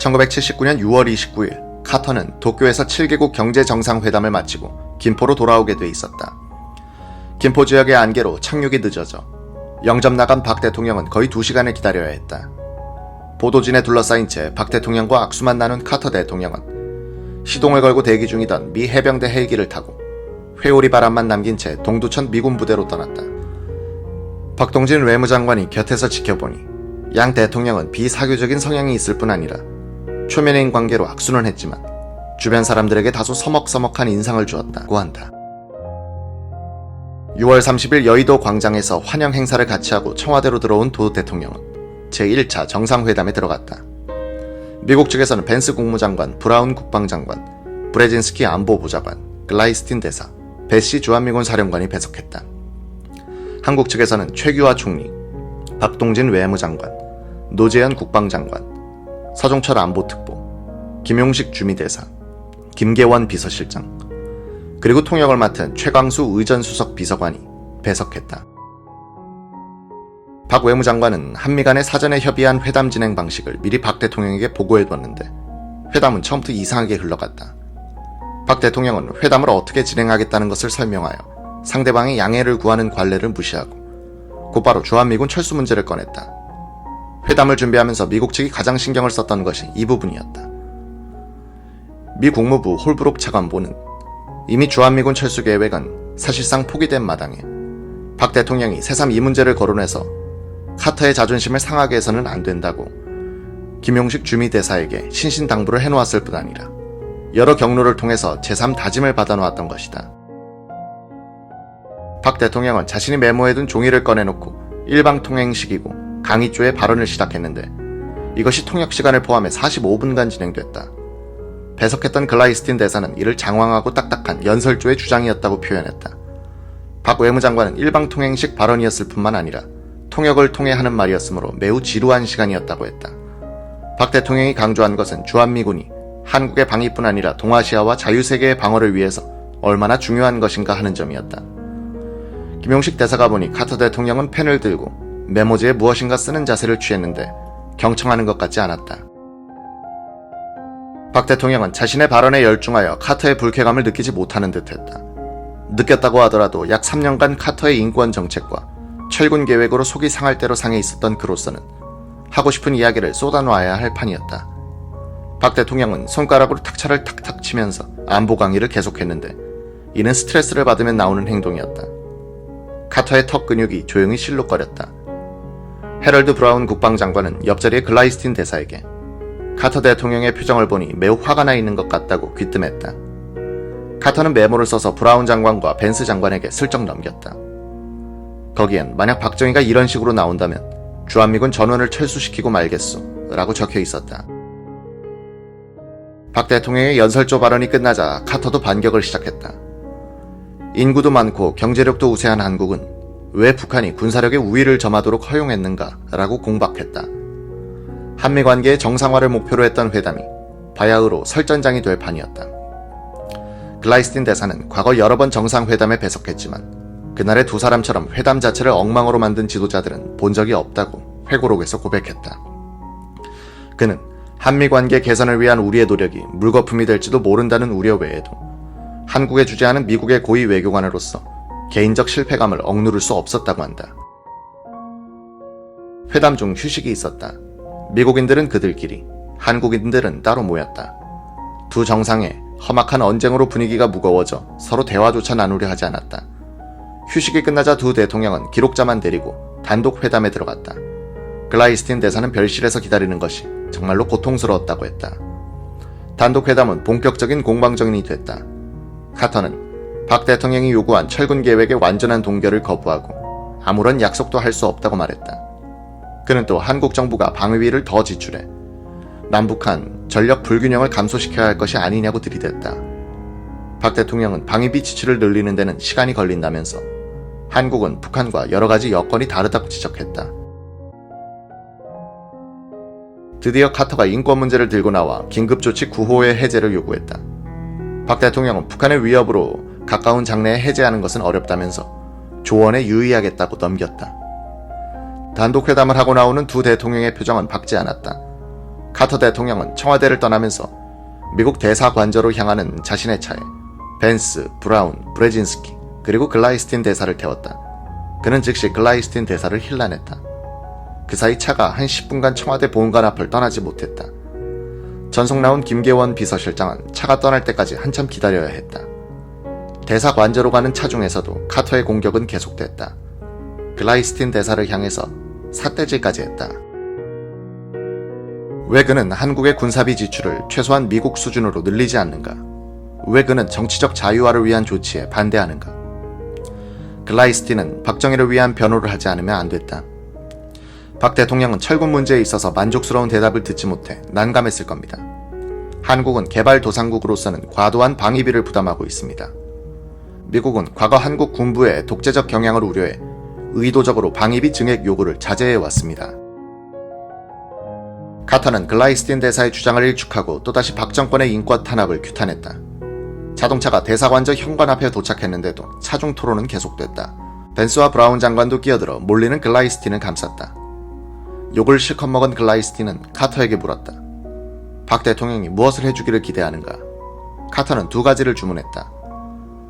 1979년 6월 29일 카터는 도쿄에서 7개국 경제정상회담을 마치고 김포로 돌아오게 돼 있었다. 김포 지역의 안개로 착륙이 늦어져 영접 나간 박 대통령은 거의 2시간을 기다려야 했다. 보도진에 둘러싸인 채 박 대통령과 악수만 나눈 카터 대통령은 시동을 걸고 대기 중이던 미 해병대 헬기를 타고 회오리 바람만 남긴 채 동두천 미군 부대로 떠났다. 박동진 외무장관이 곁에서 지켜보니 양 대통령은 비사교적인 성향이 있을 뿐 아니라 초면인 관계로 악수는 했지만 주변 사람들에게 다소 서먹서먹한 인상을 주었다고 한다. 6월 30일 여의도 광장에서 환영 행사를 같이 하고 청와대로 들어온 도 대통령은 제1차 정상회담에 들어갔다. 미국 측에서는 벤스 국무장관, 브라운 국방장관, 브레진스키 안보보좌관, 글라이스틴 대사, 베시 주한미군 사령관이 배석했다. 한국 측에서는 최규하 총리, 박동진 외무장관, 노재현 국방장관, 서종철 안보특보, 김용식 주미대사, 김계원 비서실장, 그리고 통역을 맡은 최광수 의전수석 비서관이 배석했다. 박 외무장관은 한미 간에 사전에 협의한 회담 진행 방식을 미리 박 대통령에게 보고해뒀는데 회담은 처음부터 이상하게 흘러갔다. 박 대통령은 회담을 어떻게 진행하겠다는 것을 설명하여 상대방의 양해를 구하는 관례를 무시하고 곧바로 주한미군 철수 문제를 꺼냈다. 회담을 준비하면서 미국 측이 가장 신경을 썼던 것이 이 부분이었다. 미 국무부 홀브록 차관보는 이미 주한미군 철수 계획은 사실상 포기된 마당에 박 대통령이 새삼 이 문제를 거론해서 카터의 자존심을 상하게 해서는 안 된다고 김용식 주미대사에게 신신당부를 해놓았을 뿐 아니라 여러 경로를 통해서 제3 다짐을 받아놓았던 것이다. 박 대통령은 자신이 메모해둔 종이를 꺼내놓고 일방통행식이고 강의조의 발언을 시작했는데 이것이 통역시간을 포함해 45분간 진행됐다. 배석했던 글라이스틴 대사는 이를 장황하고 딱딱한 연설조의 주장이었다고 표현했다. 박 외무장관은 일방통행식 발언이었을 뿐만 아니라 통역을 통해 하는 말이었으므로 매우 지루한 시간이었다고 했다. 박 대통령이 강조한 것은 주한미군이 한국의 방위뿐 아니라 동아시아와 자유세계의 방어를 위해서 얼마나 중요한 것인가 하는 점이었다. 김용식 대사가 보니 카터 대통령은 펜을 들고 메모지에 무엇인가 쓰는 자세를 취했는데 경청하는 것 같지 않았다. 박 대통령은 자신의 발언에 열중하여 카터의 불쾌감을 느끼지 못하는 듯했다. 느꼈다고 하더라도 약 3년간 카터의 인권 정책과 철군 계획으로 속이 상할 대로 상해 있었던 그로서는 하고 싶은 이야기를 쏟아놓아야 할 판이었다. 박 대통령은 손가락으로 탁차를 탁탁 치면서 안보 강의를 계속했는데 이는 스트레스를 받으면 나오는 행동이었다. 카터의 턱 근육이 조용히 실룩거렸다. 해럴드 브라운 국방장관은 옆자리의 글라이스틴 대사에게 카터 대통령의 표정을 보니 매우 화가 나 있는 것 같다고 귀뜸했다. 카터는 메모를 써서 브라운 장관과 벤스 장관에게 슬쩍 넘겼다. 거기엔 만약 박정희가 이런 식으로 나온다면 주한미군 전원을 철수시키고 말겠소 라고 적혀 있었다. 박 대통령의 연설조 발언이 끝나자 카터도 반격을 시작했다. 인구도 많고 경제력도 우세한 한국은 왜 북한이 군사력의 우위를 점하도록 허용했는가 라고 공박했다. 한미관계의 정상화를 목표로 했던 회담이 바야흐로 설전장이 될 판이었다. 글라이스틴 대사는 과거 여러 번 정상회담에 배석했지만 그날의 두 사람처럼 회담 자체를 엉망으로 만든 지도자들은 본 적이 없다고 회고록에서 고백했다. 그는 한미관계 개선을 위한 우리의 노력이 물거품이 될지도 모른다는 우려 외에도 한국에 주재하는 미국의 고위 외교관으로서 개인적 실패감을 억누를 수 없었다고 한다. 회담 중 휴식이 있었다. 미국인들은 그들끼리, 한국인들은 따로 모였다. 두 정상의 험악한 언쟁으로 분위기가 무거워져 서로 대화조차 나누려 하지 않았다. 휴식이 끝나자 두 대통령은 기록자만 데리고 단독 회담에 들어갔다. 글라이스틴 대사는 별실에서 기다리는 것이 정말로 고통스러웠다고 했다. 단독 회담은 본격적인 공방전이 됐다. 카터는 박 대통령이 요구한 철군 계획의 완전한 동결을 거부하고 아무런 약속도 할 수 없다고 말했다. 그는 또 한국 정부가 방위비를 더 지출해 남북한 전력 불균형을 감소시켜야 할 것이 아니냐고 들이댔다. 박 대통령은 방위비 지출을 늘리는 데는 시간이 걸린다면서 한국은 북한과 여러 가지 여건이 다르다고 지적했다. 드디어 카터가 인권 문제를 들고 나와 긴급조치 9호의 해제를 요구했다. 박 대통령은 북한의 위협으로 가까운 장래에 해제하는 것은 어렵다면서 조언에 유의하겠다고 넘겼다. 단독 회담을 하고 나오는 두 대통령의 표정은 밝지 않았다. 카터 대통령은 청와대를 떠나면서 미국 대사관저로 향하는 자신의 차에 벤스, 브라운, 브레진스키 그리고 글라이스틴 대사를 태웠다. 그는 즉시 글라이스틴 대사를 힐난했다. 그 사이 차가 한 10분간 청와대 보훈관 앞을 떠나지 못했다. 전속 나온 김계원 비서실장은 차가 떠날 때까지 한참 기다려야 했다. 대사관저로 가는 차 중에서도 카터의 공격은 계속됐다. 글라이스틴 대사를 향해서 삿대질까지 했다. 왜 그는 한국의 군사비 지출을 최소한 미국 수준으로 늘리지 않는가? 왜 그는 정치적 자유화를 위한 조치에 반대하는가? 글라이스틴은 박정희를 위한 변호를 하지 않으면 안 됐다. 박 대통령은 철군 문제에 있어서 만족스러운 대답을 듣지 못해 난감했을 겁니다. 한국은 개발도상국으로서는 과도한 방위비를 부담하고 있습니다. 미국은 과거 한국 군부의 독재적 경향을 우려해 의도적으로 방위비 증액 요구를 자제해왔습니다. 카터는 글라이스틴 대사의 주장을 일축하고 또다시 박 정권의 인권 탄압을 규탄했다. 자동차가 대사관저 현관 앞에 도착했는데도 차중 토론은 계속됐다. 벤스와 브라운 장관도 끼어들어 몰리는 글라이스틴을 감쌌다. 욕을 실컷 먹은 글라이스틴은 카터에게 물었다. 박 대통령이 무엇을 해주기를 기대하는가? 카터는 두 가지를 주문했다.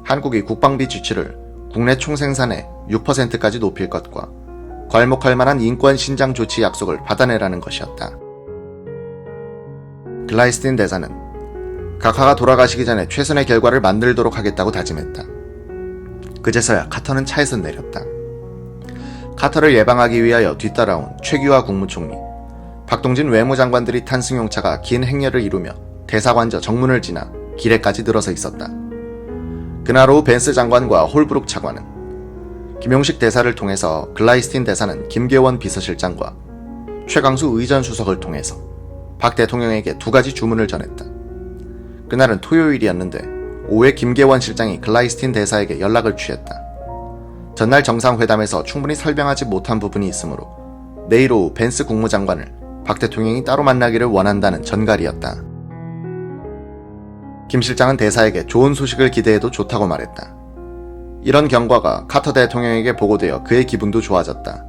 한국이 국방비 지출을 국내 총생산의 6%까지 높일 것과 괄목할 만한 인권 신장 조치 약속을 받아내라는 것이었다. 글라이스틴 대사는 각하가 돌아가시기 전에 최선의 결과를 만들도록 하겠다고 다짐했다. 그제서야 카터는 차에서 내렸다. 카터를 예방하기 위하여 뒤따라온 최규하 국무총리, 박동진 외무장관들이 탄 승용차가 긴 행렬을 이루며 대사관저 정문을 지나 길에까지 늘어서 있었다. 그날 오후 벤스 장관과 홀브룩 차관은 김용식 대사를 통해서 글라이스틴 대사는 김계원 비서실장과 최강수 의전수석을 통해서 박 대통령에게 두 가지 주문을 전했다. 그날은 토요일이었는데 오후에 김계원 실장이 글라이스틴 대사에게 연락을 취했다. 전날 정상회담에서 충분히 설명하지 못한 부분이 있으므로 내일 오후 벤스 국무장관을 박 대통령이 따로 만나기를 원한다는 전갈이었다. 김 실장은 대사에게 좋은 소식을 기대해도 좋다고 말했다. 이런 경과가 카터 대통령에게 보고되어 그의 기분도 좋아졌다.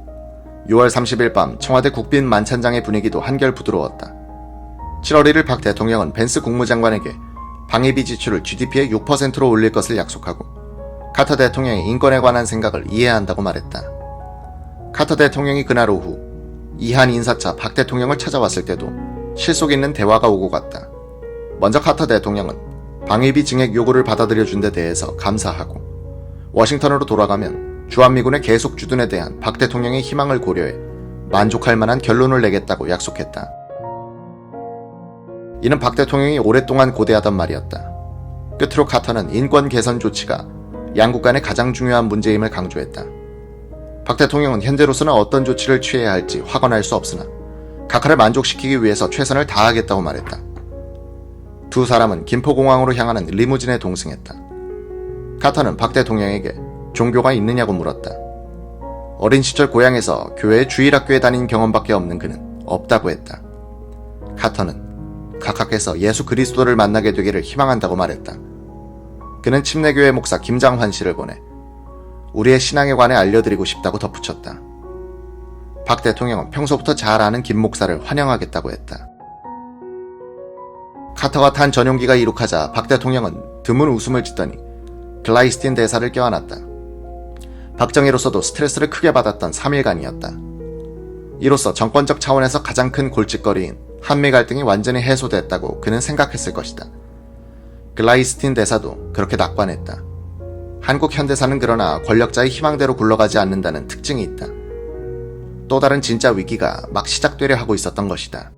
6월 30일 밤 청와대 국빈 만찬장의 분위기도 한결 부드러웠다. 7월 1일 박 대통령은 벤스 국무장관에게 방위비 지출을 GDP의 6%로 올릴 것을 약속하고 카터 대통령의 인권에 관한 생각을 이해한다고 말했다. 카터 대통령이 그날 오후 이한 인사차 박 대통령을 찾아왔을 때도 실속 있는 대화가 오고 갔다. 먼저 카터 대통령은 방위비 증액 요구를 받아들여준 데 대해서 감사하고 워싱턴으로 돌아가면 주한미군의 계속 주둔에 대한 박 대통령의 희망을 고려해 만족할 만한 결론을 내겠다고 약속했다. 이는 박 대통령이 오랫동안 고대하던 말이었다. 끝으로 카터는 인권 개선 조치가 양국 간의 가장 중요한 문제임을 강조했다. 박 대통령은 현재로서는 어떤 조치를 취해야 할지 확언할 수 없으나 각하를 만족시키기 위해서 최선을 다하겠다고 말했다. 두 사람은 김포공항으로 향하는 리무진에 동승했다. 카터는 박 대통령에게 종교가 있느냐고 물었다. 어린 시절 고향에서 교회 주일학교에 다닌 경험밖에 없는 그는 없다고 했다. 카터는 각하께서 예수 그리스도를 만나게 되기를 희망한다고 말했다. 그는 침례교회 목사 김장환 씨를 보내 우리의 신앙에 관해 알려드리고 싶다고 덧붙였다. 박 대통령은 평소부터 잘 아는 김 목사를 환영하겠다고 했다. 카터가 탄 전용기가 이륙하자 박 대통령은 드문 웃음을 짓더니 글라이스틴 대사를 껴안았다. 박정희로서도 스트레스를 크게 받았던 3일간이었다. 이로써 정권적 차원에서 가장 큰 골칫거리인 한미 갈등이 완전히 해소됐다고 그는 생각했을 것이다. 글라이스틴 대사도 그렇게 낙관했다. 한국 현대사는 그러나 권력자의 희망대로 굴러가지 않는다는 특징이 있다. 또 다른 진짜 위기가 막 시작되려 하고 있었던 것이다.